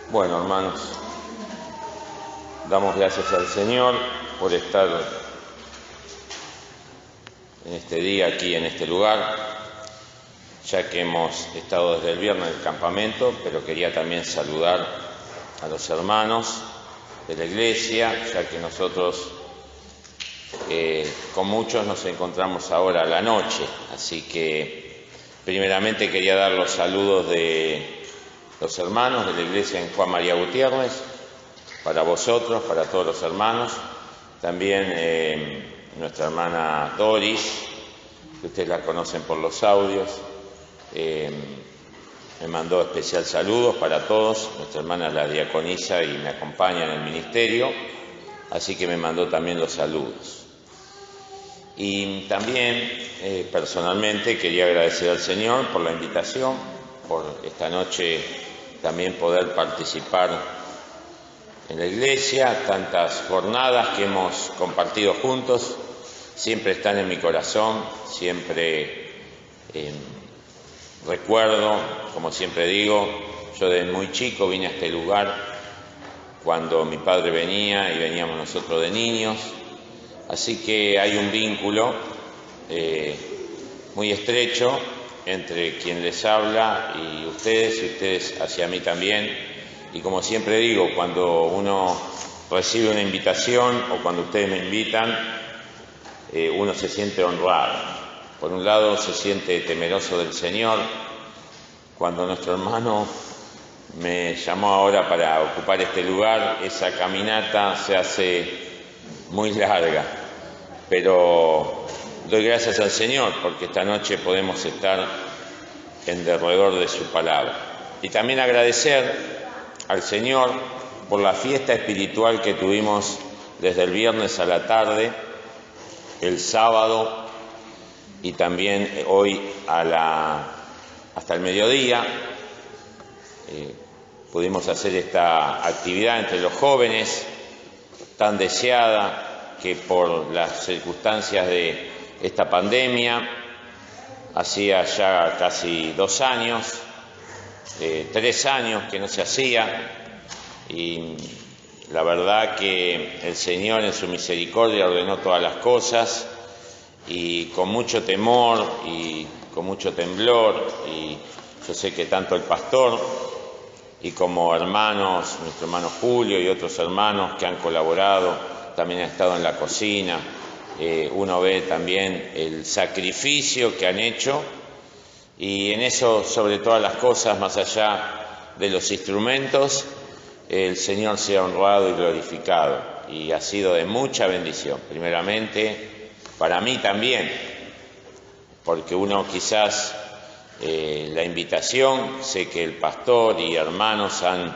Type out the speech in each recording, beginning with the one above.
Bueno, hermanos, damos gracias al Señor por estar en este día aquí en este lugar, ya que hemos estado desde el viernes en el campamento, pero quería también saludar a los hermanos de la iglesia, ya que nosotros con muchos nos encontramos ahora a la noche, así que primeramente quería dar los saludos de los hermanos de la iglesia en Juan María Gutiérrez, para vosotros, para todos los hermanos, también nuestra hermana Doris, que ustedes la conocen por los audios, me mandó especial saludos para todos, nuestra hermana la diaconisa y me acompaña en el ministerio, así que me mandó también los saludos. Y también personalmente quería agradecer al Señor por la invitación, por esta noche también poder participar en la iglesia, tantas jornadas que hemos compartido juntos, siempre están en mi corazón, siempre recuerdo, como siempre digo, yo desde muy chico vine a este lugar cuando mi padre venía y veníamos nosotros de niños, así que hay un vínculo muy estrecho entre quien les habla y ustedes hacia mí también. Y como siempre digo, cuando uno recibe una invitación o cuando ustedes me invitan, uno se siente honrado. Por un lado se siente temeroso del Señor. Cuando nuestro hermano me llamó ahora para ocupar este lugar, esa caminata se hace muy larga, pero doy gracias al Señor porque esta noche podemos estar en derredor de su palabra. Y también agradecer al Señor por la fiesta espiritual que tuvimos desde el viernes a la tarde, el sábado y también hoy hasta el mediodía. Pudimos hacer esta actividad entre los jóvenes, tan deseada, que por las circunstancias de esta pandemia, hacía ya casi 2 años, 3 años que no se hacía, y la verdad que el Señor en su misericordia ordenó todas las cosas, y con mucho temor y con mucho temblor, y yo sé que tanto el pastor y como hermanos, nuestro hermano Julio y otros hermanos que han colaborado, también han estado en la cocina, uno ve también el sacrificio que han hecho, y en eso, sobre todas las cosas, más allá de los instrumentos, el Señor sea honrado y glorificado, y ha sido de mucha bendición, primeramente para mí también, porque uno quizás la invitación, sé que el pastor y hermanos han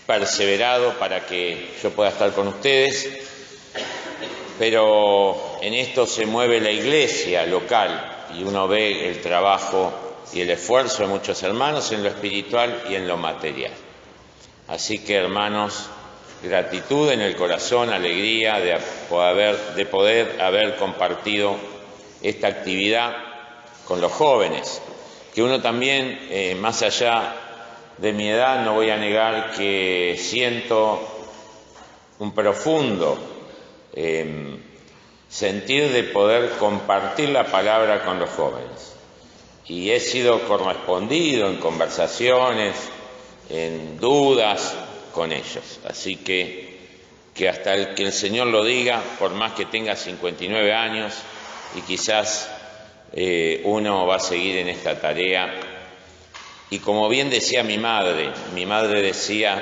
perseverado para que yo pueda estar con ustedes, pero en esto se mueve la iglesia local y uno ve el trabajo y el esfuerzo de muchos hermanos en lo espiritual y en lo material. Así que, hermanos, gratitud en el corazón, alegría de poder haber compartido esta actividad con los jóvenes, que uno también, más allá de mi edad, no voy a negar que siento un profundo sentir de poder compartir la palabra con los jóvenes. Y he sido correspondido en conversaciones, en dudas con ellos. Así que hasta que el Señor lo diga, por más que tenga 59 años, y quizás uno va a seguir en esta tarea. Y como bien decía mi madre decía,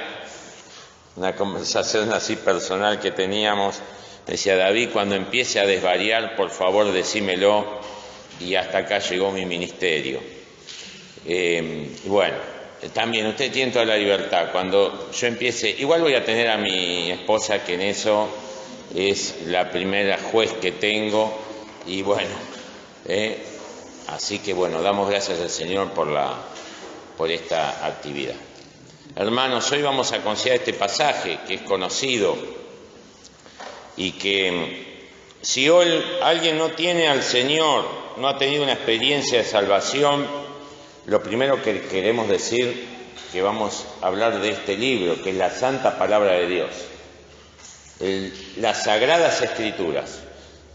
una conversación así personal que teníamos, decía: David, cuando empiece a desvariar, por favor decímelo, y hasta acá llegó mi ministerio. Bueno, también usted tiene toda la libertad, cuando yo empiece, igual voy a tener a mi esposa, que en eso es la primera juez que tengo, y bueno, así que bueno, damos gracias al Señor por esta actividad. Hermanos, hoy vamos a considerar este pasaje que es conocido, y que si hoy alguien no tiene al Señor, no ha tenido una experiencia de salvación, lo primero que queremos decir que vamos a hablar de este libro, que es la Santa Palabra de Dios, las Sagradas Escrituras,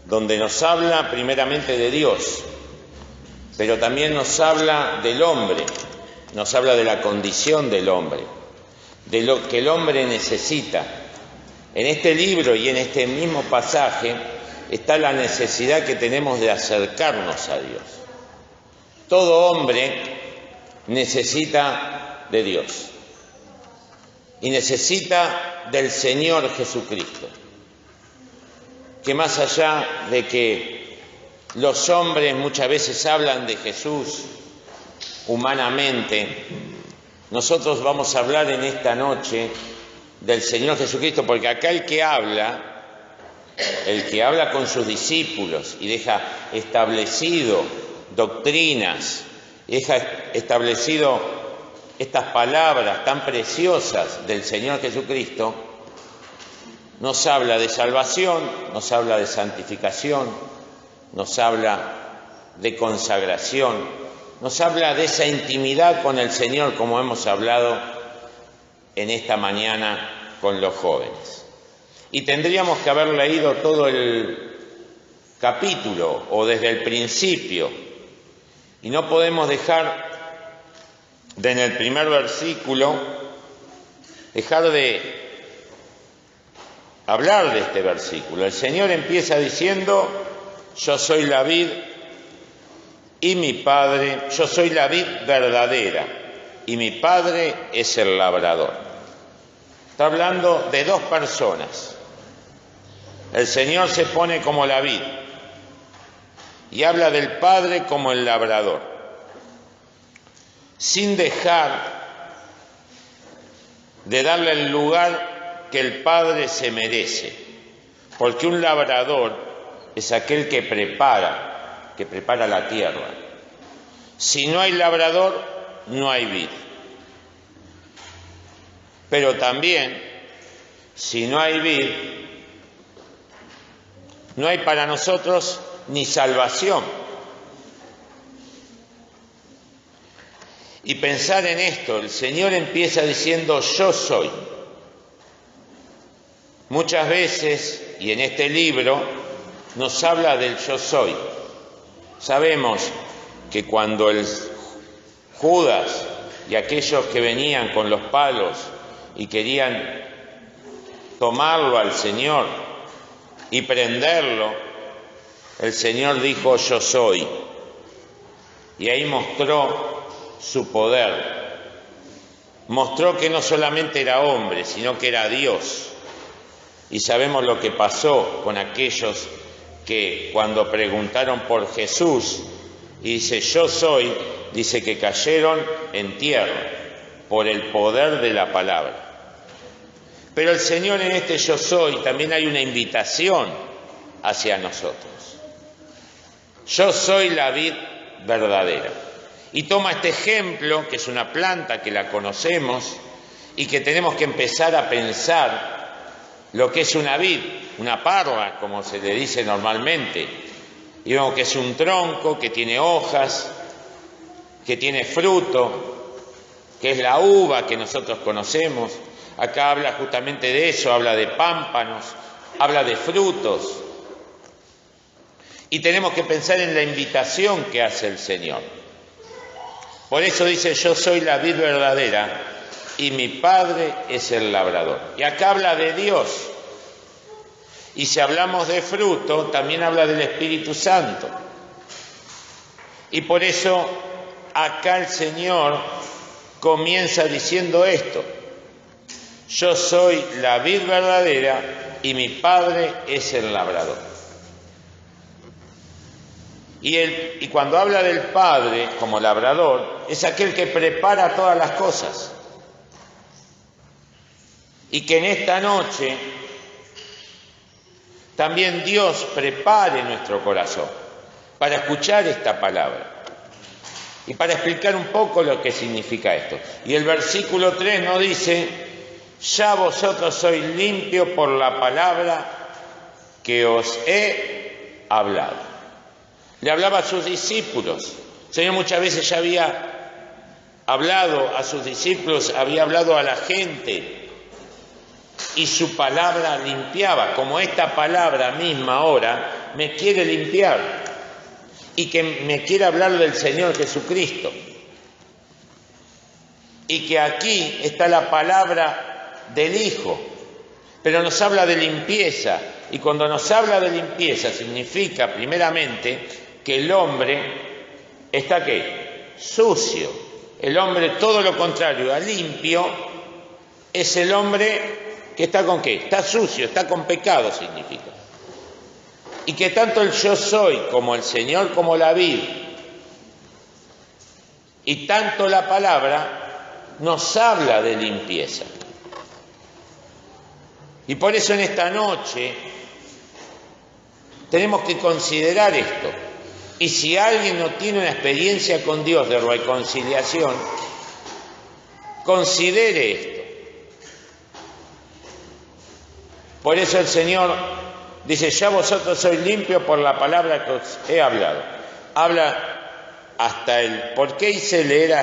donde nos habla primeramente de Dios, pero también nos habla del hombre, nos habla de la condición del hombre, de lo que el hombre necesita. En este libro y en este mismo pasaje está la necesidad que tenemos de acercarnos a Dios. Todo hombre necesita de Dios y necesita del Señor Jesucristo, que más allá de que los hombres muchas veces hablan de Jesús humanamente, nosotros vamos a hablar en esta noche del Señor Jesucristo, porque acá el que habla con sus discípulos y deja establecido doctrinas, deja establecido estas palabras tan preciosas del Señor Jesucristo, nos habla de salvación, nos habla de santificación, nos habla de consagración, nos habla de esa intimidad con el Señor, como hemos hablado en esta mañana con los jóvenes. Y tendríamos que haber leído todo el capítulo o desde el principio, y no podemos dejar de, en el primer versículo, dejar de hablar de este versículo. El Señor empieza diciendo: yo soy la vid y mi Padre, yo soy la vid verdadera y mi Padre es el labrador. Está hablando de dos personas. El Señor se pone como la vid y habla del Padre como el labrador, sin dejar de darle el lugar que el Padre se merece, porque un labrador es aquel que prepara la tierra. Si no hay labrador, no hay vid. Pero también, si no hay vid, no hay para nosotros ni salvación. Y pensar en esto, el Señor empieza diciendo: yo soy. Muchas veces, y en este libro, nos habla del yo soy. Sabemos que cuando el Judas y aquellos que venían con los palos y querían tomarlo al Señor y prenderlo, el Señor dijo: yo soy. Y ahí mostró su poder. Mostró que no solamente era hombre, sino que era Dios. Y sabemos lo que pasó con aquellos que cuando preguntaron por Jesús y dice: yo soy, dice que cayeron en tierra por el poder de la palabra. Pero el Señor, en este yo soy, también hay una invitación hacia nosotros. Yo soy la vid verdadera. Y toma este ejemplo, que es una planta que la conocemos y que tenemos que empezar a pensar lo que es una vid, una parra, como se le dice normalmente. Y vemos que es un tronco que tiene hojas, que tiene fruto, que es la uva que nosotros conocemos. Acá habla justamente de eso, habla de pámpanos, habla de frutos. Y tenemos que pensar en la invitación que hace el Señor. Por eso dice: yo soy la vid verdadera y mi Padre es el labrador. Y acá habla de Dios. Y si hablamos de fruto, también habla del Espíritu Santo. Y por eso acá el Señor comienza diciendo esto: yo soy la vid verdadera y mi Padre es el labrador. Y cuando habla del Padre como labrador, es aquel que prepara todas las cosas. Y que en esta noche también Dios prepare nuestro corazón para escuchar esta palabra y para explicar un poco lo que significa esto. Y el versículo 3 nos dice: ya vosotros sois limpios por la palabra que os he hablado. Le hablaba a sus discípulos. El Señor muchas veces ya había hablado a sus discípulos, había hablado a la gente y su palabra limpiaba, como esta palabra misma ahora me quiere limpiar y que me quiere hablar del Señor Jesucristo. Y que aquí está la palabra del Hijo, pero nos habla de limpieza. Y cuando nos habla de limpieza significa primeramente que el hombre está ¿qué? Sucio. El hombre, todo lo contrario a limpio, es el hombre que está con ¿qué? Está sucio, está con pecado, significa. Y que tanto el yo soy como el Señor como la vid y tanto la palabra nos habla de limpieza. Y por eso en esta noche tenemos que considerar esto. Y si alguien no tiene una experiencia con Dios de reconciliación, considere esto. Por eso el Señor dice, ya vosotros sois limpios por la palabra que os he hablado. Habla hasta el... ¿Por qué hice leer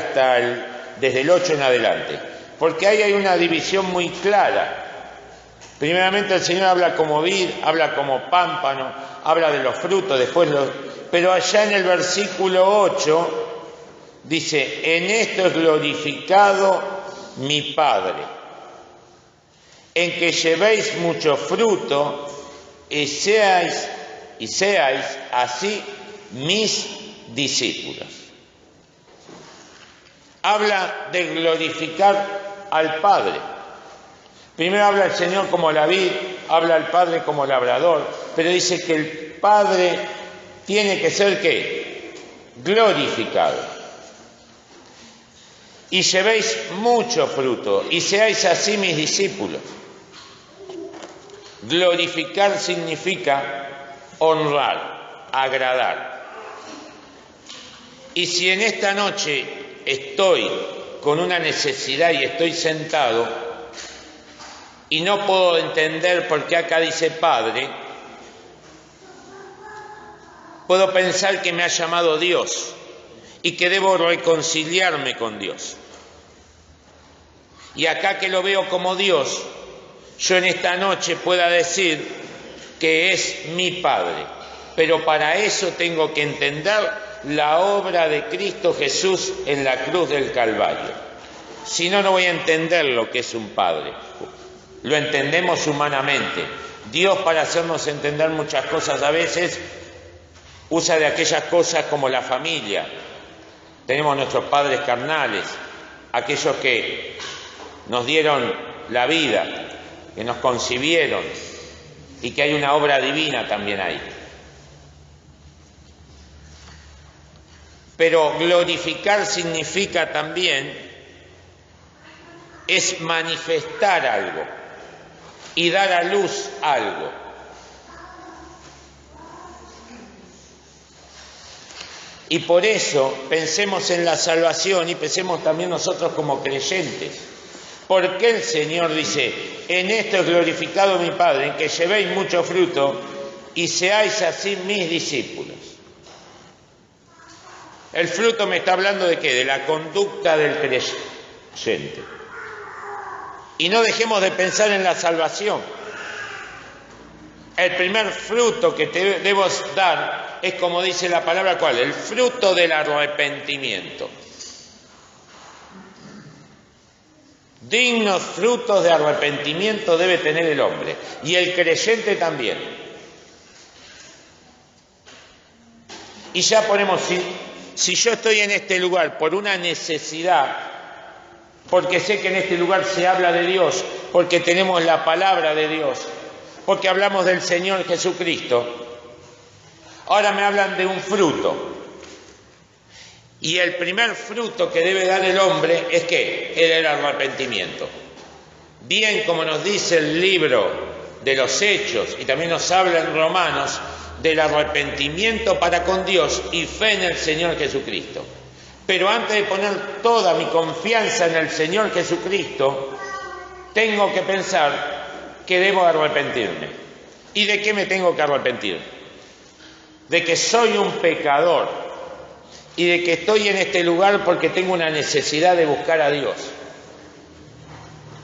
desde el 8 en adelante? Porque ahí hay una división muy clara. Primeramente el Señor habla como vid, habla como pámpano, habla de los frutos, pero allá en el versículo 8 dice, en esto es glorificado mi Padre, en que llevéis mucho fruto y seáis así mis discípulos. Habla de glorificar al Padre. Primero habla el Señor como la vid, habla el Padre como labrador, pero dice que el Padre tiene que ser ¿qué? Glorificado. Y llevéis mucho fruto y seáis así mis discípulos. Glorificar significa honrar, agradar. Y si en esta noche estoy con una necesidad y estoy sentado y no puedo entender por qué acá dice Padre, puedo pensar que me ha llamado Dios y que debo reconciliarme con Dios. Y acá que lo veo como Dios, yo en esta noche pueda decir que es mi Padre, pero para eso tengo que entender la obra de Cristo Jesús en la cruz del Calvario. Si no, no voy a entender lo que es un Padre. Lo entendemos humanamente. Dios, para hacernos entender muchas cosas a veces, usa de aquellas cosas como la familia. Tenemos nuestros padres carnales, aquellos que nos dieron la vida, que nos concibieron y que hay una obra divina también ahí. Pero glorificar significa también es manifestar algo y dar a luz algo. Y por eso pensemos en la salvación y pensemos también nosotros como creyentes. ¿Por qué el Señor dice, en esto es glorificado mi Padre, en que llevéis mucho fruto y seáis así mis discípulos? El fruto me está hablando de ¿qué? De la conducta del creyente. Y no dejemos de pensar en la salvación. El primer fruto que te debo dar es, como dice la palabra, ¿cuál? El fruto del arrepentimiento. Dignos frutos de arrepentimiento debe tener el hombre, y el creyente también. Y ya ponemos, si yo estoy en este lugar por una necesidad, porque sé que en este lugar se habla de Dios, porque tenemos la palabra de Dios, porque hablamos del Señor Jesucristo, ahora me hablan de un fruto. Y el primer fruto que debe dar el hombre es ¿qué? El arrepentimiento. Bien como nos dice el libro de los Hechos, y también nos habla en Romanos, del arrepentimiento para con Dios y fe en el Señor Jesucristo. Pero antes de poner toda mi confianza en el Señor Jesucristo, tengo que pensar que debo arrepentirme. ¿Y de qué me tengo que arrepentir? De que soy un pecador, y de que estoy en este lugar porque tengo una necesidad de buscar a Dios.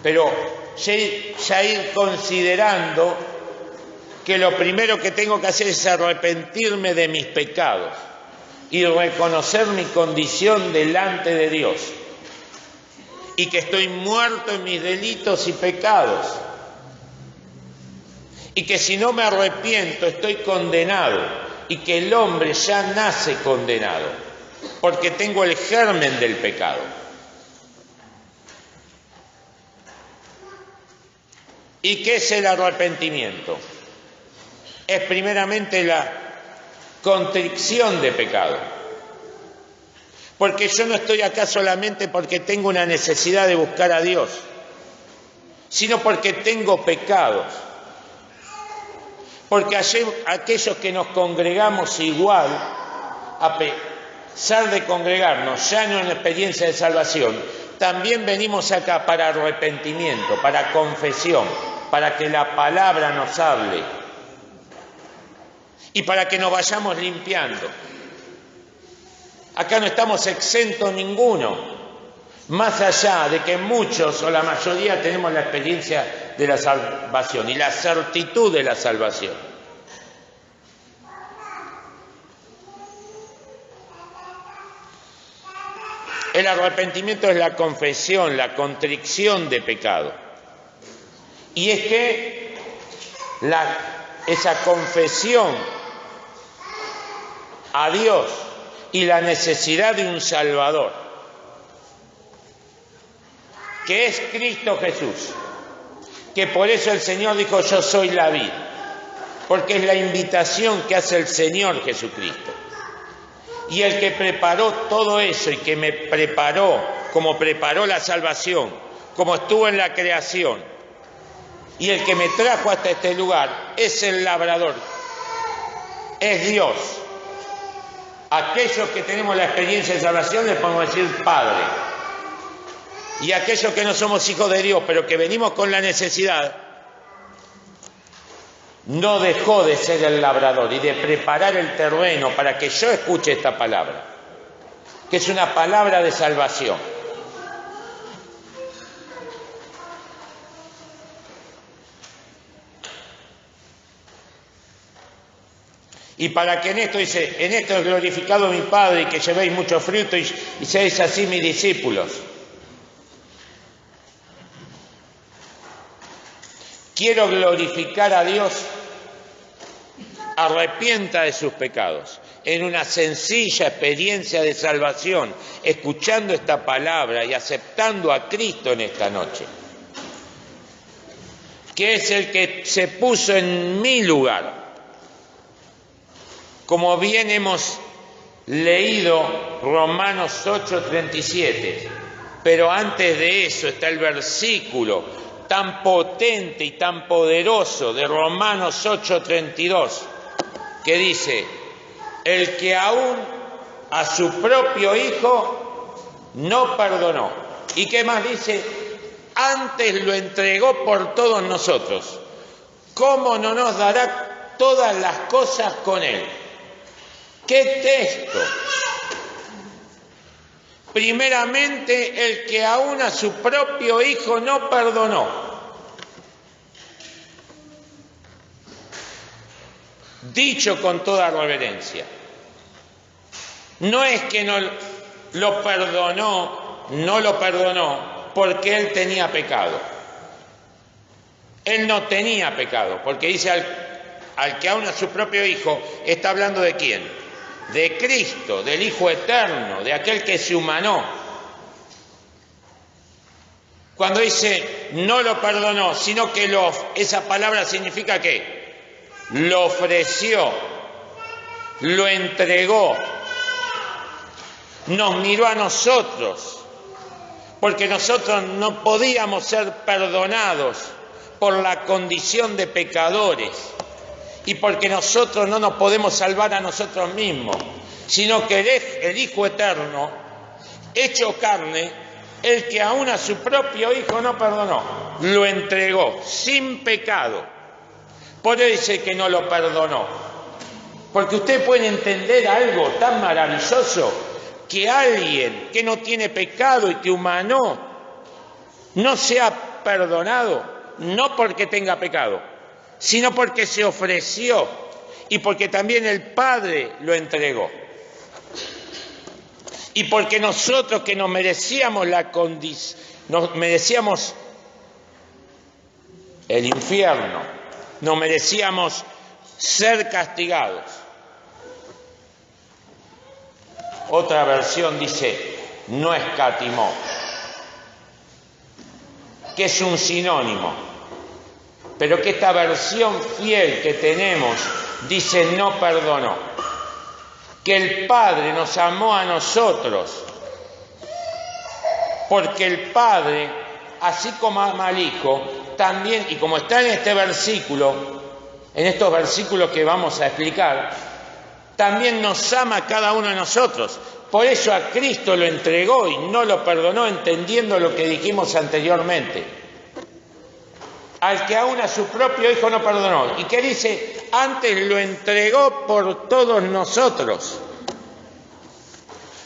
Pero ya ir considerando que lo primero que tengo que hacer es arrepentirme de mis pecados y reconocer mi condición delante de Dios, y que estoy muerto en mis delitos y pecados, y que si no me arrepiento estoy condenado, y que el hombre ya nace condenado, porque tengo el germen del pecado. ¿Y qué es el arrepentimiento? Es primeramente la contrición de pecado. Porque yo no estoy acá solamente porque tengo una necesidad de buscar a Dios, sino porque tengo pecados. Porque aquellos que nos congregamos igual, a pesar de congregarnos ya no en la experiencia de salvación, también venimos acá para arrepentimiento, para confesión, para que la palabra nos hable y para que nos vayamos limpiando. Acá no estamos exentos ninguno, más allá de que muchos o la mayoría tenemos la experiencia de la salvación y la certitud de la salvación. El arrepentimiento es la confesión, la contrición de pecado. Y es que esa confesión a Dios y la necesidad de un Salvador, que es Cristo Jesús, que por eso el Señor dijo: yo soy la vid, porque es la invitación que hace el Señor Jesucristo. Y el que preparó todo eso y que me preparó, como preparó la salvación, como estuvo en la creación, y el que me trajo hasta este lugar, es el labrador, es Dios. Aquellos que tenemos la experiencia de salvación les podemos decir Padre. Y aquellos que no somos hijos de Dios, pero que venimos con la necesidad, no dejó de ser el labrador y de preparar el terreno para que yo escuche esta palabra, que es una palabra de salvación. Y para que en esto dice: en esto es glorificado mi Padre, y que llevéis mucho fruto y seáis así mis discípulos. Quiero glorificar a Dios. Arrepienta de sus pecados en una sencilla experiencia de salvación, escuchando esta palabra y aceptando a Cristo en esta noche, que es el que se puso en mi lugar. Como bien hemos leído Romanos 8:37, pero antes de eso está el versículo tan potente y tan poderoso de Romanos 8:32, que dice: el que aún a su propio Hijo no perdonó. ¿Y qué más dice? Antes lo entregó por todos nosotros. ¿Cómo no nos dará todas las cosas con Él? ¡Qué texto! Primeramente, el que aún a su propio Hijo no perdonó. Dicho con toda reverencia, no es que no lo perdonó porque él tenía pecado. Él no tenía pecado, porque dice al que aún a su propio Hijo, está hablando ¿de quién? De Cristo, del Hijo eterno, de aquel que se humanó. Cuando dice no lo perdonó, sino que esa palabra significa ¿qué? Lo ofreció, lo entregó, nos miró a nosotros, porque nosotros no podíamos ser perdonados por la condición de pecadores y porque nosotros no nos podemos salvar a nosotros mismos, sino que el Hijo eterno, hecho carne, el que aún a su propio Hijo no perdonó, lo entregó sin pecado. Por eso dice que no lo perdonó. Porque ustedes pueden entender algo tan maravilloso que alguien que no tiene pecado y que humanó no sea perdonado, no porque tenga pecado, sino porque se ofreció y porque también el Padre lo entregó. Y porque nosotros que nos merecíamos nos merecíamos el infierno, nos merecíamos ser castigados. Otra versión dice, no escatimó, que es un sinónimo, pero que esta versión fiel que tenemos dice no perdonó, que el Padre nos amó a nosotros, porque el Padre, así como ama al Hijo, también, y como está en este versículo, en estos versículos que vamos a explicar, también nos ama a cada uno de nosotros. Por eso a Cristo lo entregó y no lo perdonó, entendiendo lo que dijimos anteriormente. Al que aún a su propio Hijo no perdonó. ¿Y qué dice? Antes lo entregó por todos nosotros.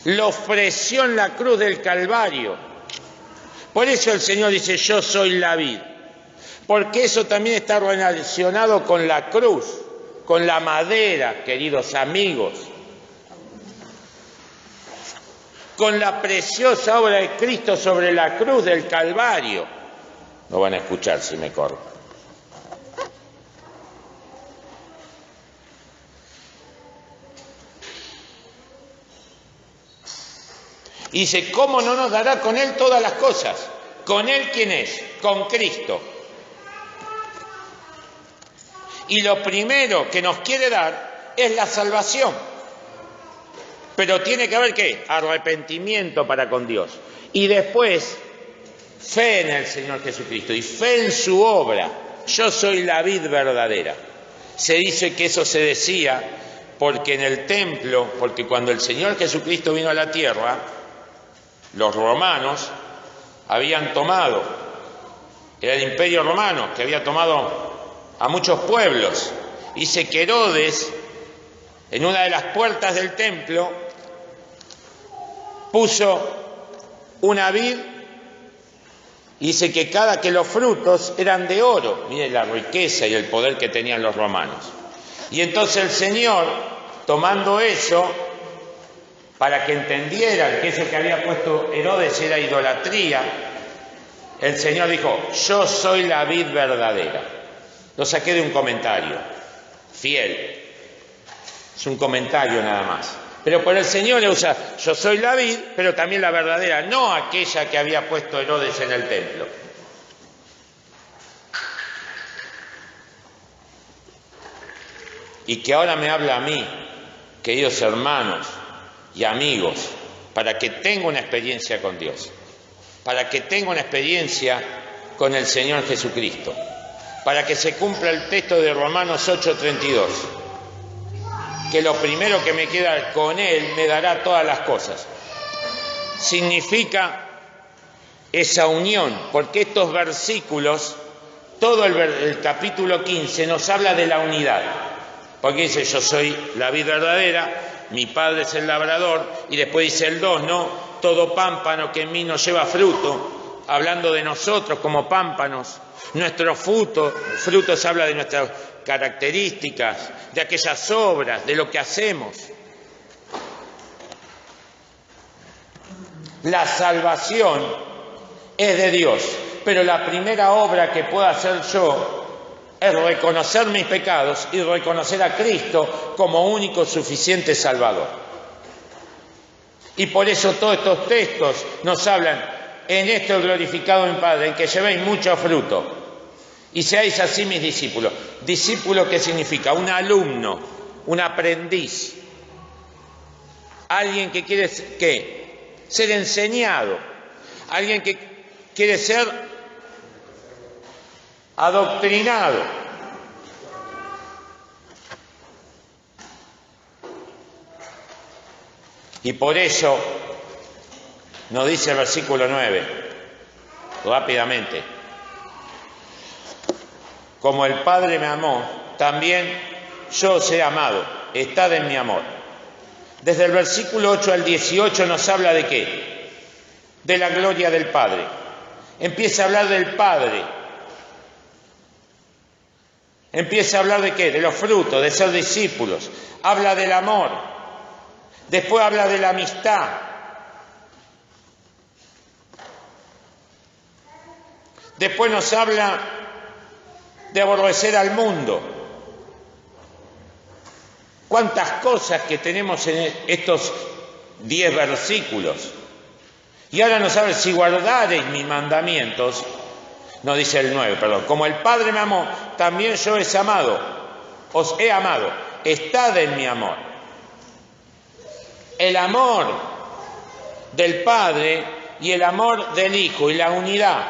Lo ofreció en la cruz del Calvario. Por eso el Señor dice, yo soy la vid. Porque eso también está relacionado con la cruz, con la madera, queridos amigos. Con la preciosa obra de Cristo sobre la cruz del Calvario. No van a escuchar si me corro. Y dice, ¿cómo no nos dará con Él todas las cosas? ¿Con Él quién es? Con Cristo. Y lo primero que nos quiere dar es la salvación. Pero tiene que haber, ¿qué? Arrepentimiento para con Dios. Y después, fe en el Señor Jesucristo y fe en su obra. Yo soy la vid verdadera. Se dice que eso se decía porque en el templo, porque cuando el Señor Jesucristo vino a la tierra, los romanos habían tomado, era el Imperio Romano que había tomado a muchos pueblos. Dice que Herodes, en una de las puertas del templo, puso una vid y dice que los frutos eran de oro. Mire la riqueza y el poder que tenían los romanos. Y entonces el Señor, tomando eso, para que entendieran que eso que había puesto Herodes era idolatría, el Señor dijo, yo soy la vid verdadera. Lo saqué de un comentario, fiel. Es un comentario nada más. Pero por el Señor le usa, yo soy la vid, pero también la verdadera, no aquella que había puesto Herodes en el templo. Y que ahora me habla a mí, queridos hermanos y amigos, para que tenga una experiencia con Dios, para que tenga una experiencia con el Señor Jesucristo, para que se cumpla el texto de Romanos 8:32. Que lo primero que me queda con Él me dará todas las cosas. Significa esa unión, porque estos versículos, todo el capítulo 15 nos habla de la unidad. Porque dice, yo soy la vid verdadera, mi Padre es el labrador, y después dice el 2, ¿no? Todo pámpano que en mí no lleva fruto, hablando de nosotros como pámpanos. Nuestros frutos habla de nuestras características, de aquellas obras, de lo que hacemos. La salvación es de Dios, pero la primera obra que puedo hacer yo es reconocer mis pecados y reconocer a Cristo como único suficiente Salvador. Y por eso todos estos textos nos hablan, en esto he glorificado a mi Padre, en que llevéis mucho fruto y seáis así mis discípulos. Discípulo, ¿qué significa? Un alumno, un aprendiz, alguien que quiere ser enseñado, alguien que quiere ser adoctrinado. Y por eso nos dice el versículo 9, rápidamente, como el Padre me amó, también yo os he amado, estad en mi amor. Desde el versículo 8 al 18 nos habla de ¿qué? De la gloria del Padre. Empieza a hablar del Padre. Empieza a hablar de ¿qué? De los frutos, de ser discípulos. Habla del amor. Después habla de la amistad. Después nos habla de aborrecer al mundo. ¿Cuántas cosas que tenemos en estos 10 versículos? Y ahora nos habla, si guardareis mis mandamientos, no dice el 9, perdón, como el Padre me amó, también yo os he amado, estad en mi amor. El amor del Padre y el amor del Hijo y la unidad,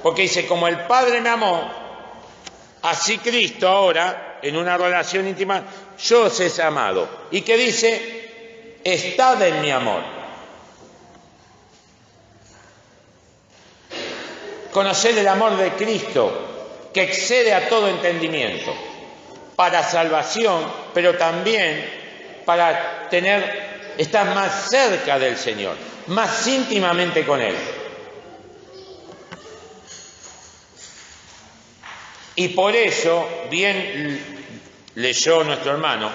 porque dice, como el Padre me amó, así Cristo ahora, en una relación íntima, yo os he amado. ¿Y qué dice? Estad en mi amor. Conocer el amor de Cristo, que excede a todo entendimiento, para salvación, pero también para estar más cerca del Señor, más íntimamente con Él. Y por eso, bien leyó nuestro hermano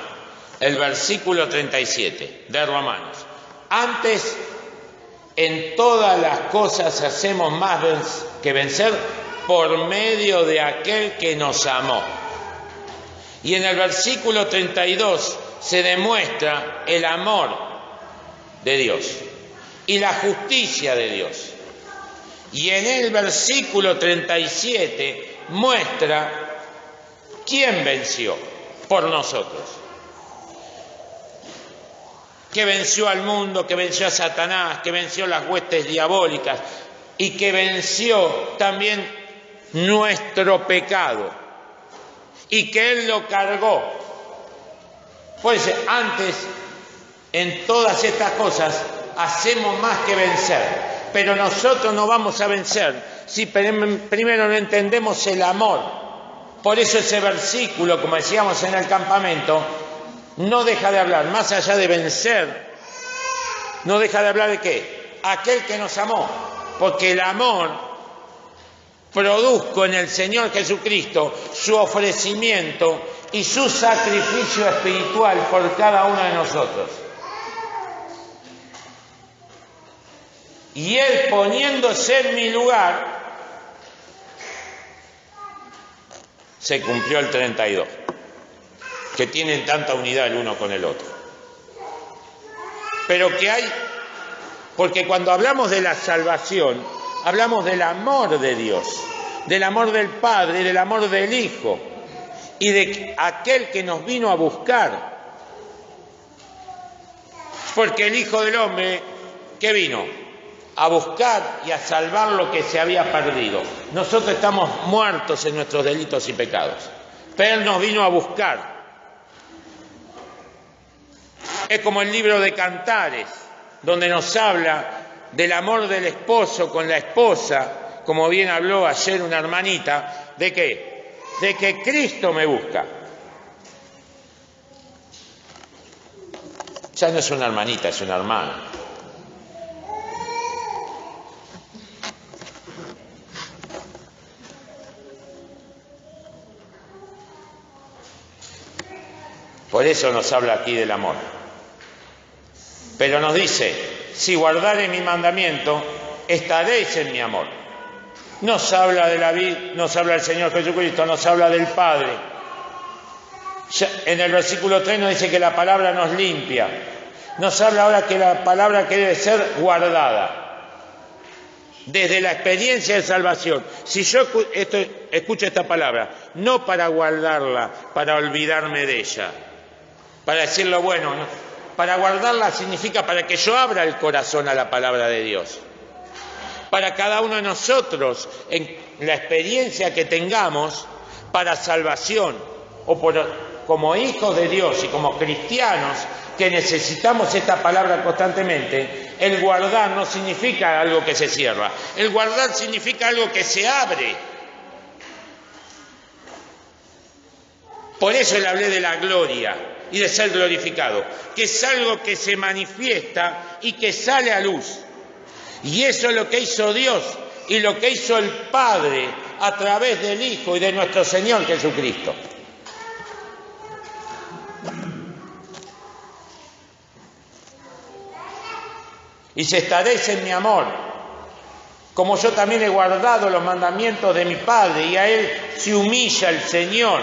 el versículo 37 de Romanos. Antes, en todas las cosas hacemos más que vencer por medio de aquel que nos amó. Y en el versículo 32 se demuestra el amor de Dios y la justicia de Dios. Y en el versículo 37 muestra quién venció por nosotros. Que venció al mundo, que venció a Satanás, que venció las huestes diabólicas y que venció también nuestro pecado y que Él lo cargó. Pues antes, en todas estas cosas, hacemos más que vencer, pero nosotros no vamos a vencer si primero no entendemos el amor. Por eso ese versículo, como decíamos en el campamento, no deja de hablar, más allá de vencer, no deja de hablar de ¿qué? Aquel que nos amó, porque el amor produjo en el Señor Jesucristo su ofrecimiento y su sacrificio espiritual por cada uno de nosotros. Y Él, poniéndose en mi lugar, se cumplió el 32, que tienen tanta unidad el uno con el otro. Pero que hay, porque cuando hablamos de la salvación, hablamos del amor de Dios, del amor del Padre, del amor del Hijo y de aquel que nos vino a buscar. Porque el Hijo del Hombre, ¿qué vino? A buscar y a salvar lo que se había perdido. Nosotros estamos muertos en nuestros delitos y pecados, pero Él nos vino a buscar. Es como el libro de Cantares, donde nos habla del amor del esposo con la esposa, como bien habló ayer una hermanita, ¿de qué? De que Cristo me busca. Ya no es una hermanita, es una hermana. Por eso nos habla aquí del amor. Pero nos dice, si guardareis mi mandamiento, estaréis en mi amor. Nos habla de la vida, nos habla el Señor Jesucristo, nos habla del Padre. Ya en el versículo 3 nos dice que la palabra nos limpia. Nos habla ahora que la palabra que debe ser guardada. Desde la experiencia de salvación. Si yo escucho esta palabra, no para guardarla, para olvidarme de ella, para decirlo bueno, ¿no? Para guardarla significa para que yo abra el corazón a la palabra de Dios. Para cada uno de nosotros, en la experiencia que tengamos para salvación, o como hijos de Dios y como cristianos que necesitamos esta palabra constantemente, el guardar no significa algo que se cierra. El guardar significa algo que se abre. Por eso le hablé de la gloria. y de ser glorificado, que es algo que se manifiesta y que sale a luz. Y eso es lo que hizo Dios y lo que hizo el Padre a través del Hijo y de nuestro Señor Jesucristo. Y si estaréis en mi amor, como yo también he guardado los mandamientos de mi Padre, y a Él se humilla el Señor,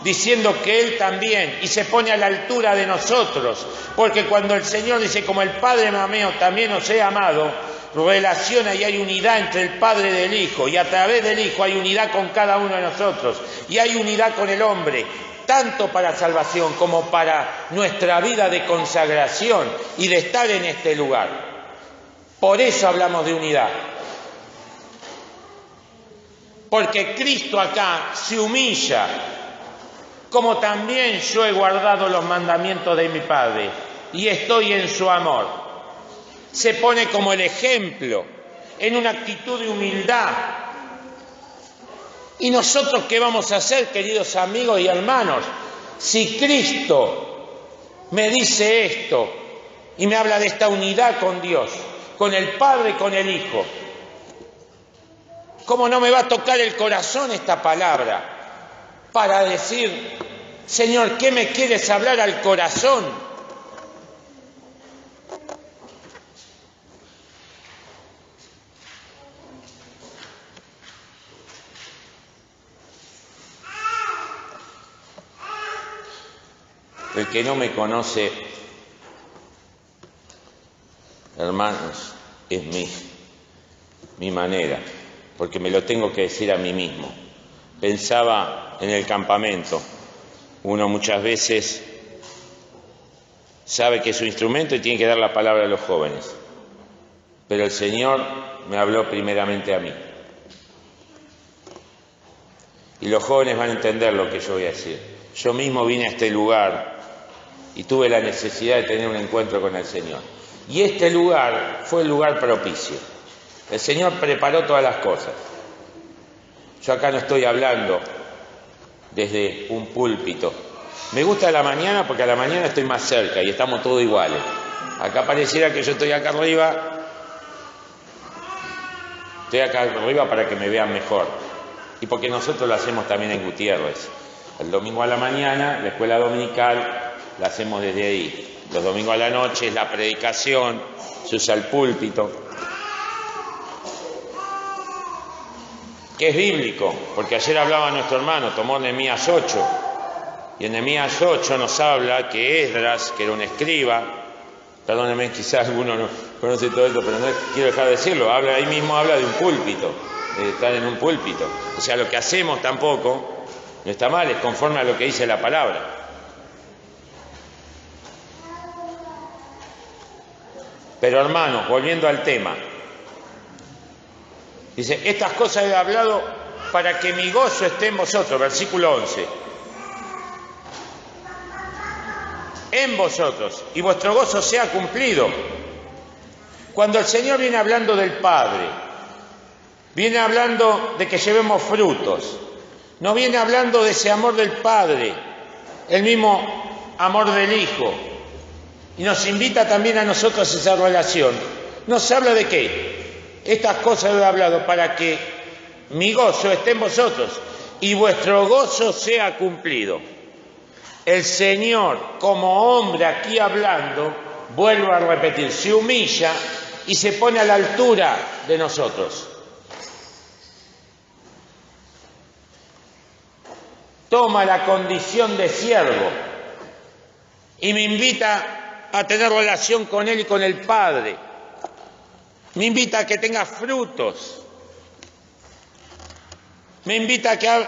diciendo que Él también, y se pone a la altura de nosotros, porque cuando el Señor dice, como el Padre me amó, también os he amado, relaciona y hay unidad entre el Padre y el Hijo, y a través del Hijo hay unidad con cada uno de nosotros, y hay unidad con el hombre, tanto para salvación como para nuestra vida de consagración y de estar en este lugar. Por eso hablamos de unidad. Porque Cristo acá se humilla, como también yo he guardado los mandamientos de mi Padre y estoy en su amor. Se pone como el ejemplo, en una actitud de humildad. ¿Y nosotros qué vamos a hacer, queridos amigos y hermanos? Si Cristo me dice esto y me habla de esta unidad con Dios, con el Padre y con el Hijo, ¿cómo no me va a tocar el corazón esta palabra para decir, Señor, ¿qué me quieres hablar al corazón? El que no me conoce, hermanos, es mi manera, porque me lo tengo que decir a mí mismo. Pensaba en el campamento, uno muchas veces sabe que es su instrumento y tiene que dar la palabra a los jóvenes, pero el Señor me habló primeramente a mí. Y los jóvenes van a entender lo que yo voy a decir. Yo mismo vine a este lugar y tuve la necesidad de tener un encuentro con el Señor. Y este lugar fue el lugar propicio. El Señor preparó todas las cosas. Yo acá no estoy hablando desde un púlpito. Me gusta la mañana porque a la mañana estoy más cerca y estamos todos iguales. Acá pareciera que yo estoy acá arriba. Estoy acá arriba para que me vean mejor. Y porque nosotros lo hacemos también en Gutiérrez. El domingo a la mañana, la escuela dominical, la hacemos desde ahí. Los domingos a la noche es la predicación, se usa el púlpito, que es bíblico, porque ayer hablaba nuestro hermano, tomó Nehemías 8, y en Nehemías 8 nos habla que Esdras, que era un escriba, perdónenme, quizás alguno no conoce todo esto, pero no quiero dejar de decirlo, ahí mismo habla de un púlpito, de estar en un púlpito. O sea, lo que hacemos tampoco no está mal, es conforme a lo que dice la palabra. Pero hermanos, volviendo al tema, dice, estas cosas he hablado para que mi gozo esté en vosotros, versículo 11. En vosotros, y vuestro gozo sea cumplido. Cuando el Señor viene hablando del Padre, viene hablando de que llevemos frutos, no viene hablando de ese amor del Padre, el mismo amor del Hijo, y nos invita también a nosotros a esa relación. ¿Nos habla de qué? Estas cosas he hablado para que mi gozo esté en vosotros y vuestro gozo sea cumplido. El Señor, como hombre aquí hablando, vuelvo a repetir, se humilla y se pone a la altura de nosotros. Toma la condición de siervo y me invita a tener relación con Él y con el Padre. Me invita a que tenga frutos. Me invita a que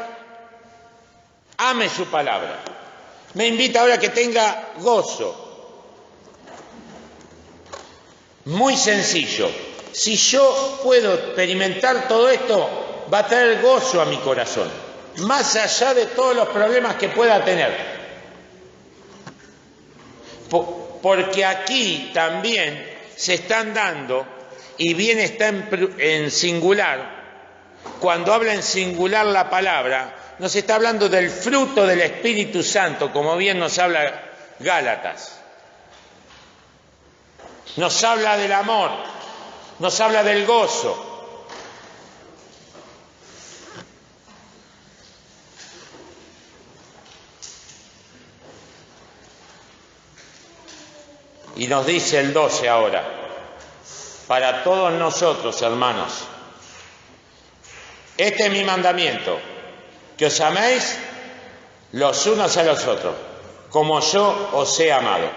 ame su palabra. Me invita ahora a que tenga gozo. Muy sencillo. Si yo puedo experimentar todo esto, va a traer gozo a mi corazón, más allá de todos los problemas que pueda tener. Porque aquí también se están dando, y bien está en singular, cuando habla en singular la palabra, nos está hablando del fruto del Espíritu Santo, como bien nos habla Gálatas. Nos habla del amor, nos habla del gozo. Y nos dice el 12 ahora, para todos nosotros, hermanos, este es mi mandamiento, que os améis los unos a los otros, como yo os he amado.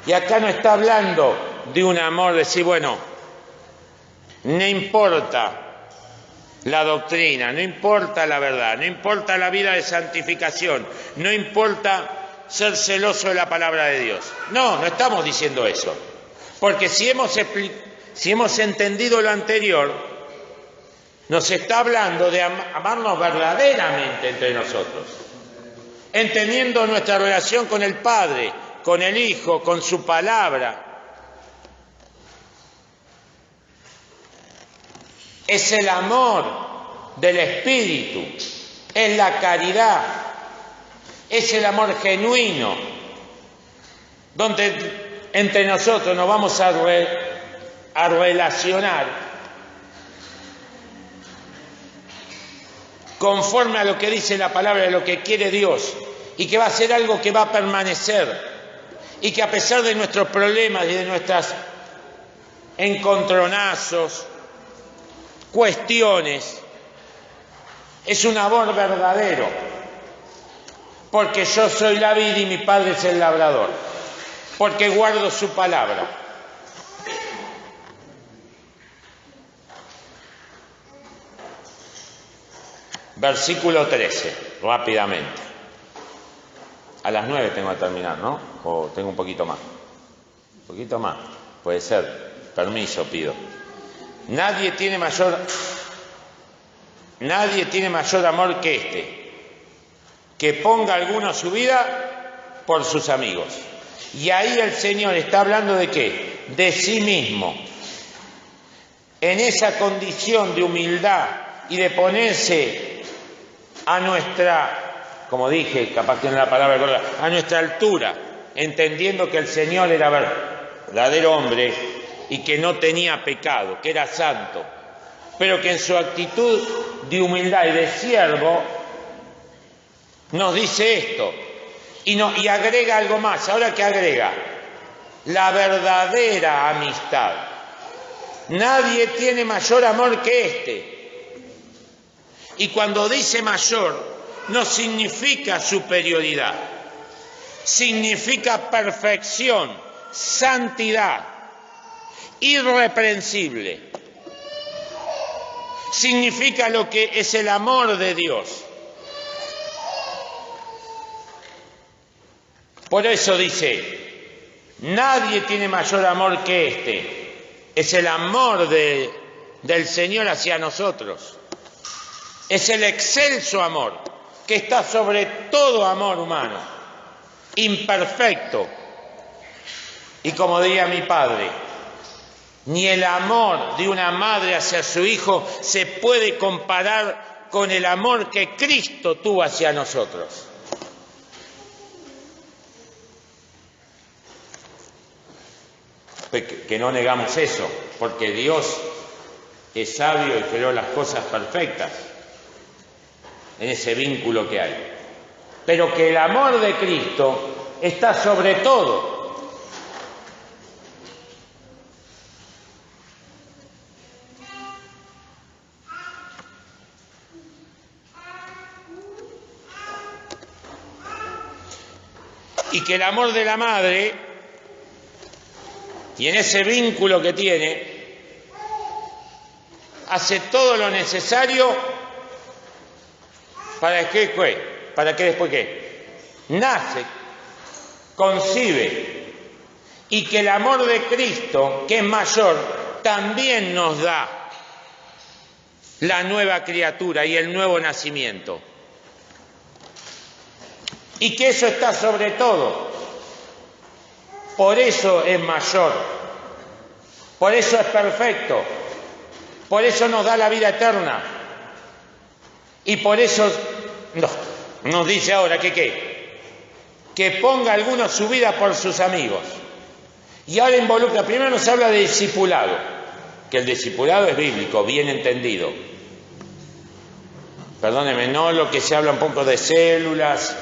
Y acá no está hablando de un amor, de decir, bueno, no importa la doctrina, no importa la verdad, no importa la vida de santificación, no importa ser celoso de la palabra de Dios. No, no estamos diciendo eso. Porque si hemos entendido lo anterior, nos está hablando de amarnos verdaderamente entre nosotros, entendiendo nuestra relación con el Padre, con el Hijo, con su palabra. Es el amor del Espíritu, es la caridad, es el amor genuino, donde entre nosotros nos vamos a relacionar conforme a lo que dice la palabra, de lo que quiere Dios, y que va a ser algo que va a permanecer, y que a pesar de nuestros problemas y de nuestros encontronazos, cuestiones, es un amor verdadero, porque yo soy la vid y mi Padre es el labrador, porque guardo su palabra. Versículo 13, rápidamente. A las 9 tengo que terminar, ¿no? O tengo un poquito más. Un poquito más, puede ser. Permiso pido. Nadie tiene mayor amor que este, que ponga alguno su vida por sus amigos. Y ahí el Señor está hablando ¿de qué? De sí mismo. En esa condición de humildad y de ponerse a nuestra, como dije, capaz que no es la palabra correcta, a nuestra altura, entendiendo que el Señor era verdadero hombre y que no tenía pecado, que era santo, pero que en su actitud de humildad y de siervo nos dice esto, y agrega algo más. ¿Ahora qué agrega? La verdadera amistad. Nadie tiene mayor amor que este. Y cuando dice mayor, no significa superioridad, significa perfección, santidad, irreprensible. Significa lo que es el amor de Dios. Por eso dice, nadie tiene mayor amor que este. Es el amor del Señor hacia nosotros. Es el excelso amor que está sobre todo amor humano, imperfecto. Y como diría mi padre, ni el amor de una madre hacia su hijo se puede comparar con el amor que Cristo tuvo hacia nosotros. Que no negamos eso, porque Dios es sabio y creó las cosas perfectas en ese vínculo que hay. Pero que el amor de Cristo está sobre todo. Y que el amor de la madre, y en ese vínculo que tiene, hace todo lo necesario para que después nace, concibe, y que el amor de Cristo, que es mayor, también nos da la nueva criatura y el nuevo nacimiento. Y que eso está sobre todo. Por eso es mayor, por eso es perfecto, por eso nos da la vida eterna, y por eso nos dice ahora que que ponga alguno su vida por sus amigos. Y ahora involucra, primero nos habla de discipulado, que el discipulado es bíblico, bien entendido. Perdónenme, no lo que se habla un poco de células.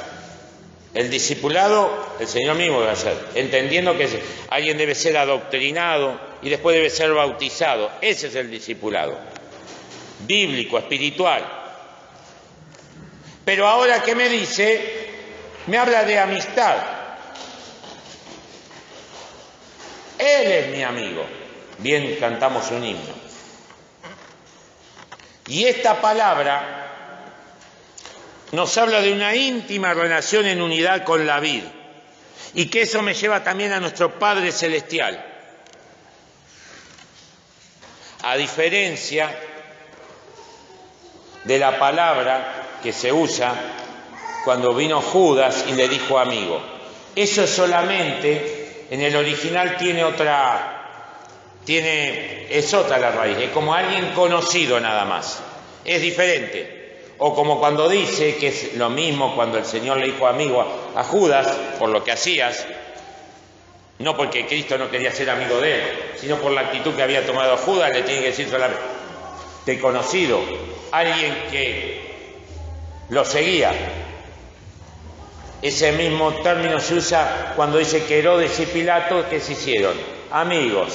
El discipulado, el Señor mismo debe hacer, entendiendo que alguien debe ser adoctrinado y después debe ser bautizado. Ese es el discipulado, bíblico, espiritual. Pero ahora, ¿qué me dice? Me habla de amistad. Él es mi amigo. Bien, cantamos un himno. Y esta palabra nos habla de una íntima relación en unidad con la vid, y que eso me lleva también a nuestro Padre Celestial. A diferencia de la palabra que se usa cuando vino Judas y le dijo amigo. Eso solamente, en el original es otra la raíz, es como alguien conocido nada más, es diferente. O como cuando dice, que es lo mismo cuando el Señor le dijo amigo a Judas, por lo que hacías, no porque Cristo no quería ser amigo de él, sino por la actitud que había tomado Judas, le tiene que decir solamente de conocido, alguien que lo seguía. Ese mismo término se usa cuando dice que Herodes y Pilato, ¿qué se hicieron? Amigos,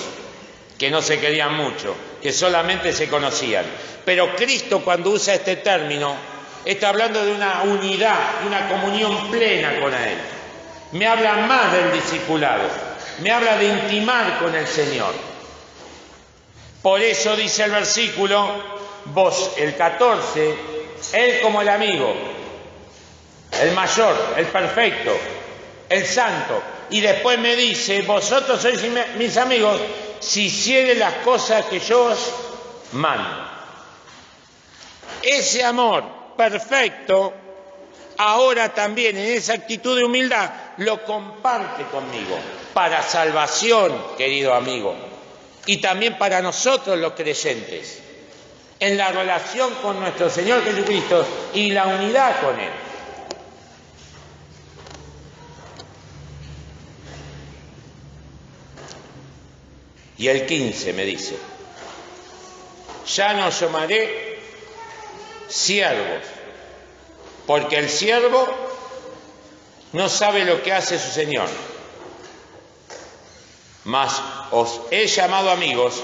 que no se querían mucho, que solamente se conocían. Pero Cristo, cuando usa este término, está hablando de una unidad, de una comunión plena con Él. Me habla más del discipulado, me habla de intimar con el Señor. Por eso dice el versículo, vos, el 14, Él como el amigo, el mayor, el perfecto, el santo. Y después me dice, vosotros sois mis amigos si hicieres las cosas que yo os mando. Ese amor perfecto, ahora también en esa actitud de humildad, lo comparte conmigo, para salvación, querido amigo, y también para nosotros los creyentes, en la relación con nuestro Señor Jesucristo y la unidad con Él. Y el 15 me dice, ya no os llamaré siervos, porque el siervo no sabe lo que hace su Señor, mas os he llamado amigos,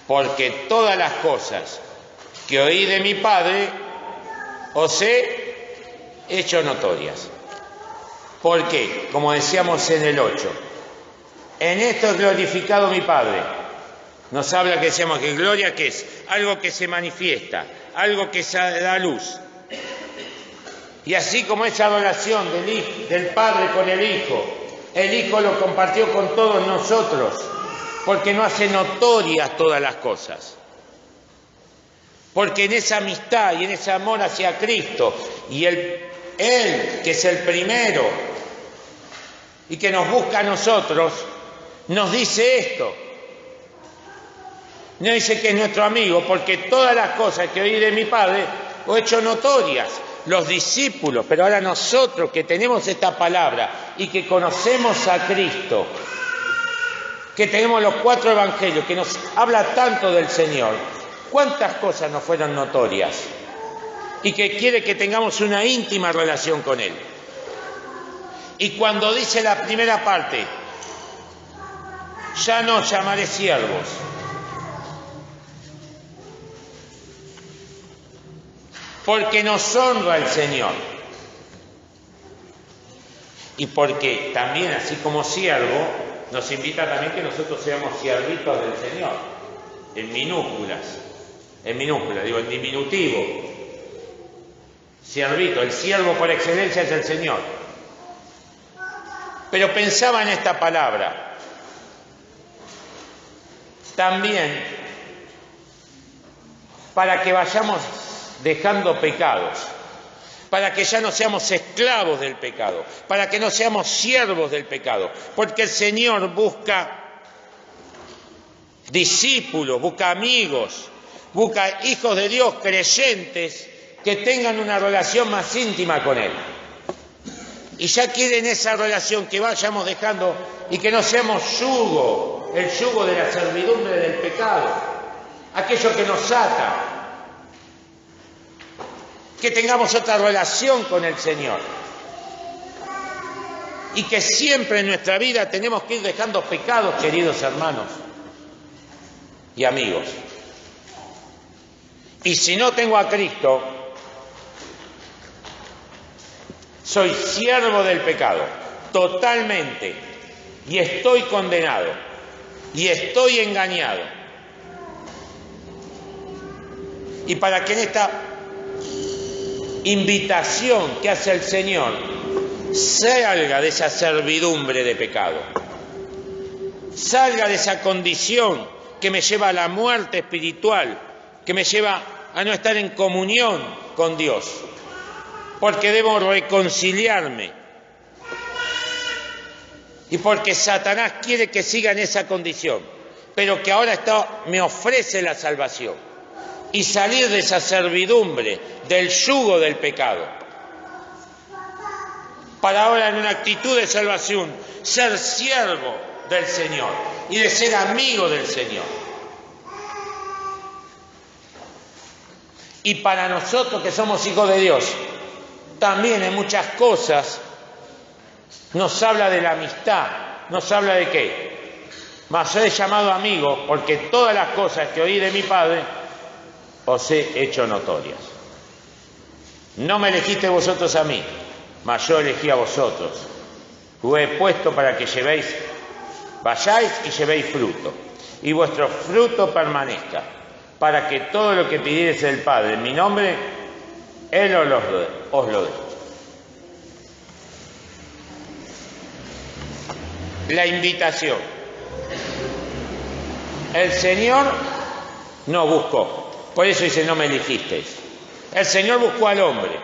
porque todas las cosas que oí de mi Padre os he hecho notorias. ¿Por qué? Como decíamos en el 8, en esto es glorificado mi Padre. Nos habla que decíamos que gloria, ¿qué es? Algo que se manifiesta, algo que se da luz. Y así como esa adoración del Padre con el Hijo lo compartió con todos nosotros, porque no hace notorias todas las cosas. Porque en esa amistad y en ese amor hacia Cristo, y Él que es el primero y que nos busca a nosotros, nos dice esto. No dice que es nuestro amigo, porque todas las cosas que oí de mi Padre os he hecho notorias. Los discípulos, pero ahora nosotros que tenemos esta palabra y que conocemos a Cristo, que tenemos los 4 evangelios, que nos habla tanto del Señor, ¿cuántas cosas nos fueron notorias? Y que quiere que tengamos una íntima relación con Él. Y cuando dice la primera parte, ya no os llamaré siervos, porque nos honra el Señor. Y porque también, así como siervo, nos invita también que nosotros seamos siervitos del Señor, en minúsculas, digo en diminutivo. Siervito, el siervo por excelencia es el Señor. Pero pensaba en esta palabra. También para que vayamos dejando pecados, para que ya no seamos esclavos del pecado, para que no seamos siervos del pecado, porque el Señor busca discípulos, busca amigos, busca hijos de Dios creyentes que tengan una relación más íntima con Él. Y ya quieren esa relación que vayamos dejando y que no seamos yugo, el yugo de la servidumbre del pecado, aquello que nos ata. Que tengamos otra relación con el Señor. Y que siempre en nuestra vida tenemos que ir dejando pecados, queridos hermanos y amigos. Y si no tengo a Cristo, soy siervo del pecado, totalmente, y estoy condenado, y estoy engañado. Y para que en esta invitación que hace el Señor salga de esa servidumbre de pecado, salga de esa condición que me lleva a la muerte espiritual, que me lleva a no estar en comunión con Dios, porque debo reconciliarme y porque Satanás quiere que siga en esa condición, pero que ahora me ofrece la salvación y salir de esa servidumbre, del yugo del pecado, para ahora en una actitud de salvación ser siervo del Señor y de ser amigo del Señor. Y para nosotros que somos hijos de Dios, también en muchas cosas nos habla de la amistad, nos habla de qué. Mas os he llamado amigos porque todas las cosas que oí de mi Padre os he hecho notorias. No me elegiste vosotros a mí, mas yo elegí a vosotros. Os he puesto para que vayáis y llevéis fruto, y vuestro fruto permanezca, para que todo lo que pidiereis del Padre en mi nombre, Él os lo dé. La invitación. El Señor no buscó, por eso dice no me elegisteis. El Señor buscó al hombre.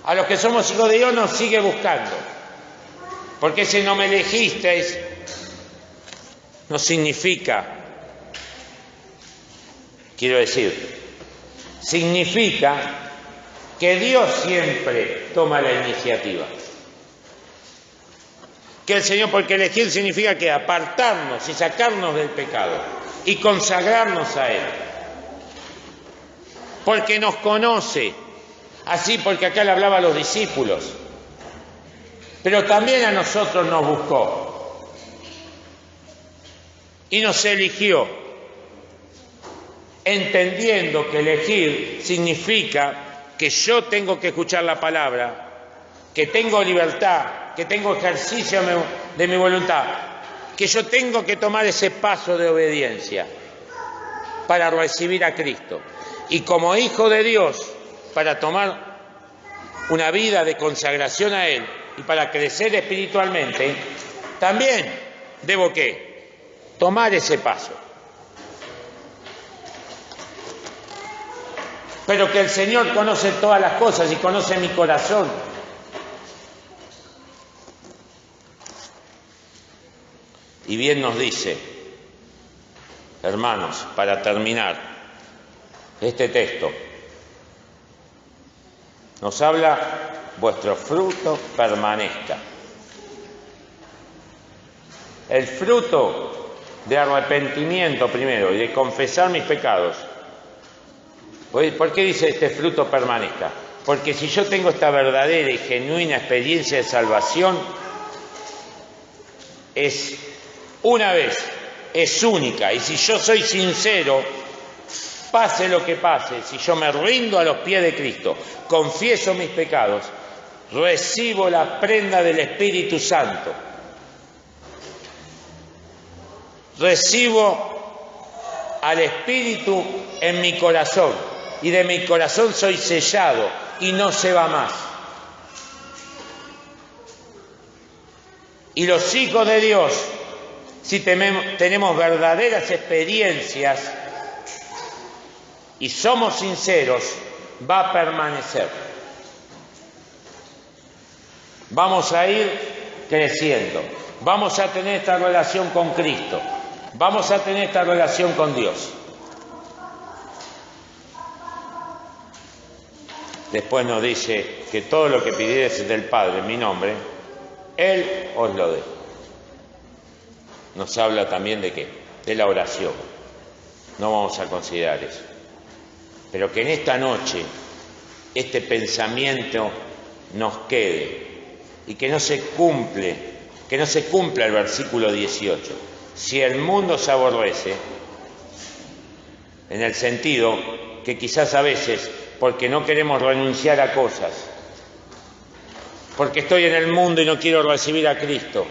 A los que somos hijos de Dios nos sigue buscando, porque ese no me elegisteis no significa, quiero decir, significa que Dios siempre toma la iniciativa. Que el Señor, porque elegir significa que apartarnos y sacarnos del pecado y consagrarnos a Él. Porque nos conoce, así porque acá le hablaba a los discípulos, pero también a nosotros nos buscó y nos eligió, entendiendo que elegir significa que yo tengo que escuchar la palabra, que tengo libertad, que tengo ejercicio de mi voluntad, que yo tengo que tomar ese paso de obediencia para recibir a Cristo. Y como hijo de Dios, para tomar una vida de consagración a Él y para crecer espiritualmente, también debo ¿qué? Tomar ese paso. Pero que el Señor conoce todas las cosas y conoce mi corazón. Y bien nos dice, hermanos, para terminar este texto, nos habla, vuestro fruto permanezca. El fruto de arrepentimiento primero y de confesar mis pecados. ¿Por qué dice este fruto permanezca? Porque si yo tengo esta verdadera y genuina experiencia de salvación, es una vez, es única, y si yo soy sincero, pase lo que pase, si yo me rindo a los pies de Cristo, confieso mis pecados, recibo la prenda del Espíritu Santo, recibo al Espíritu en mi corazón, y de mi corazón soy sellado y no se va más. Y los hijos de Dios, si tenemos verdaderas experiencias y somos sinceros, va a permanecer. Vamos a ir creciendo, vamos a tener esta relación con Cristo, vamos a tener esta relación con Dios. después nos dice que todo lo que pidiereis del Padre en mi nombre, Él os lo dé. Nos habla también de qué, de la oración. No vamos a considerar eso. Pero que en esta noche este pensamiento nos quede y que no se cumpla el versículo 18. Si el mundo se aborrece, en el sentido que quizás a veces, porque no queremos renunciar a cosas, porque estoy en el mundo y no quiero recibir a Cristo,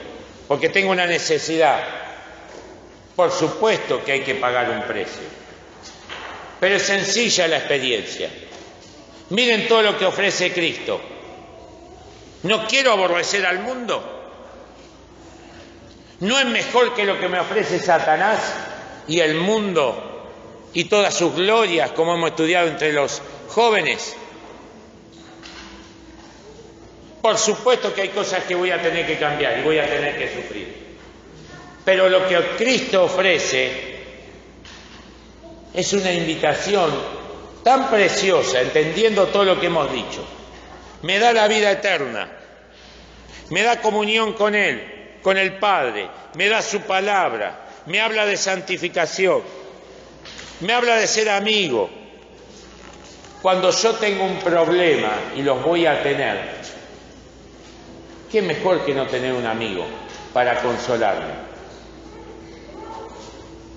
porque tengo una necesidad, por supuesto que hay que pagar un precio, pero es sencilla la experiencia. Miren todo lo que ofrece Cristo. ¿No quiero aborrecer al mundo? ¿No es mejor que lo que me ofrece Satanás y el mundo y todas sus glorias, como hemos estudiado entre los jóvenes? Por supuesto que hay cosas que voy a tener que cambiar y voy a tener que sufrir. Pero lo que Cristo ofrece es una invitación tan preciosa, entendiendo todo lo que hemos dicho. Me da la vida eterna, me da comunión con Él, con el Padre, me da su palabra, me habla de santificación, me habla de ser amigo. Cuando yo tengo un problema y los voy a tener, ¿qué mejor que no tener un amigo para consolarme?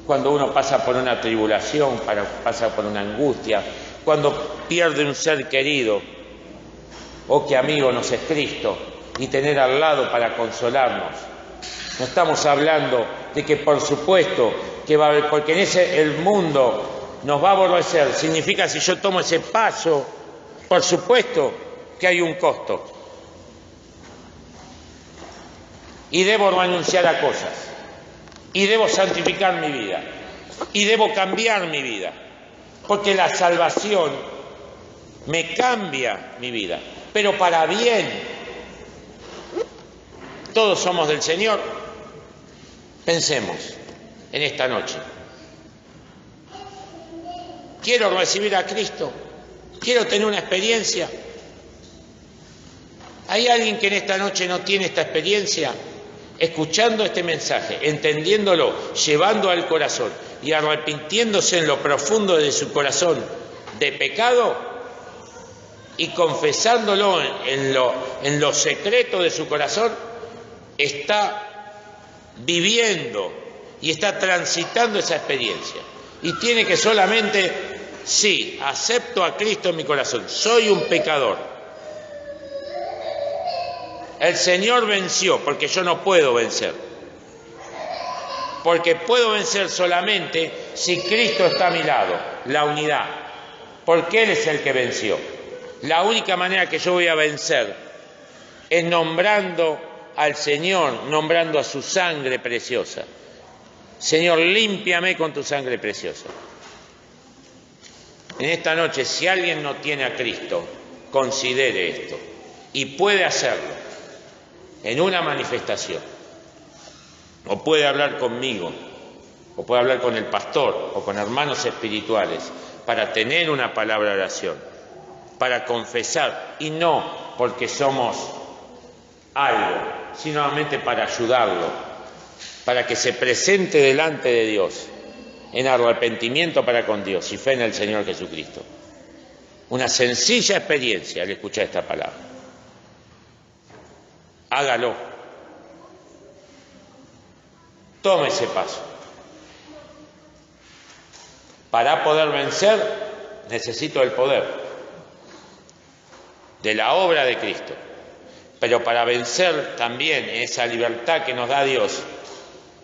Cuando uno pasa por una tribulación, pasa por una angustia, cuando pierde un ser querido, oh, qué amigo nos es Cristo, y tener al lado para consolarnos. No estamos hablando de que por supuesto que va a haber, porque el mundo nos va a aborrecer, significa si yo tomo ese paso, por supuesto que hay un costo. Y debo renunciar a cosas. Y debo santificar mi vida. Y debo cambiar mi vida. Porque la salvación me cambia mi vida. Pero para bien. Todos somos del Señor. Pensemos en esta noche. Quiero recibir a Cristo. Quiero tener una experiencia. ¿Hay alguien que en esta noche no tiene esta experiencia? Escuchando este mensaje, entendiéndolo, llevando al corazón y arrepintiéndose en lo profundo de su corazón de pecado y confesándolo en lo secreto de su corazón, está viviendo y está transitando esa experiencia. Y tiene que solamente, sí, acepto a Cristo en mi corazón, soy un pecador. El Señor venció, porque yo no puedo vencer. Porque puedo vencer solamente si Cristo está a mi lado, la unidad. Porque Él es el que venció. La única manera que yo voy a vencer es nombrando al Señor, nombrando a su sangre preciosa. Señor, límpiame con tu sangre preciosa. En esta noche, si alguien no tiene a Cristo, considere esto. Y puede hacerlo. En una manifestación, o puede hablar conmigo, o puede hablar con el pastor, o con hermanos espirituales, para tener una palabra de oración, para confesar, y no porque somos algo, sino solamente para ayudarlo, para que se presente delante de Dios, en arrepentimiento para con Dios y fe en el Señor Jesucristo. Una sencilla experiencia al escuchar esta palabra. Hágalo. Tome ese paso. Para poder vencer, necesito el poder de la obra de Cristo. Pero para vencer también esa libertad que nos da Dios,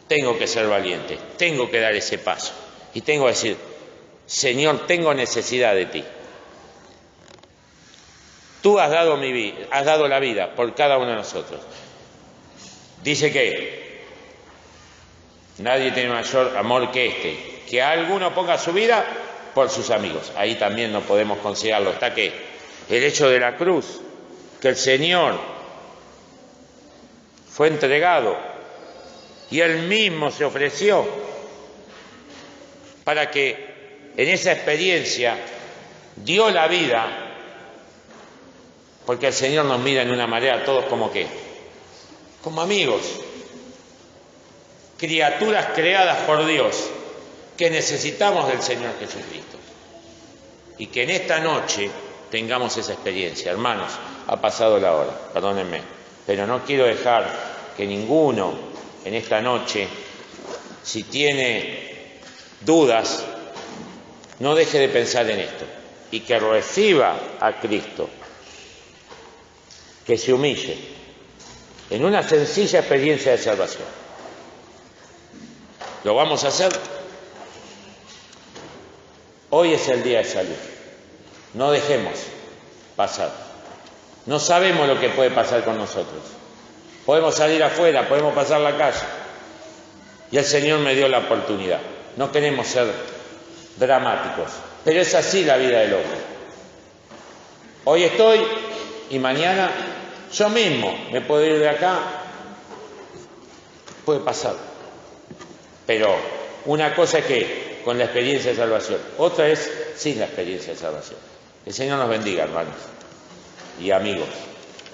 tengo que ser valiente, tengo que dar ese paso. Y tengo que decir, Señor, tengo necesidad de ti. Tú has dado mi vida, has dado la vida por cada uno de nosotros. Dice que nadie tiene mayor amor que este, que alguno ponga su vida por sus amigos. Ahí también no podemos considerarlo. Está que el hecho de la cruz, que el Señor fue entregado y Él mismo se ofreció para que en esa experiencia dio la vida Porque el Señor nos mira en una manera a todos como ¿qué? Como amigos, criaturas creadas por Dios, que necesitamos del Señor Jesucristo. Y que en esta noche tengamos esa experiencia. Hermanos, ha pasado la hora, perdónenme, pero no quiero dejar que ninguno en esta noche, si tiene dudas, no deje de pensar en esto y que reciba a Cristo, que se humille en una sencilla experiencia de salvación. ¿Lo vamos a hacer? Hoy es el día de salud. No dejemos pasar. No sabemos lo que puede pasar con nosotros. Podemos salir afuera, podemos pasar la calle. Y el Señor me dio la oportunidad. No queremos ser dramáticos, pero es así la vida del hombre. Hoy estoy y mañana yo mismo me puedo ir de acá. Puede pasar. Pero una cosa es que con la experiencia de salvación, otra es sin la experiencia de salvación. El Señor nos bendiga, hermanos y amigos.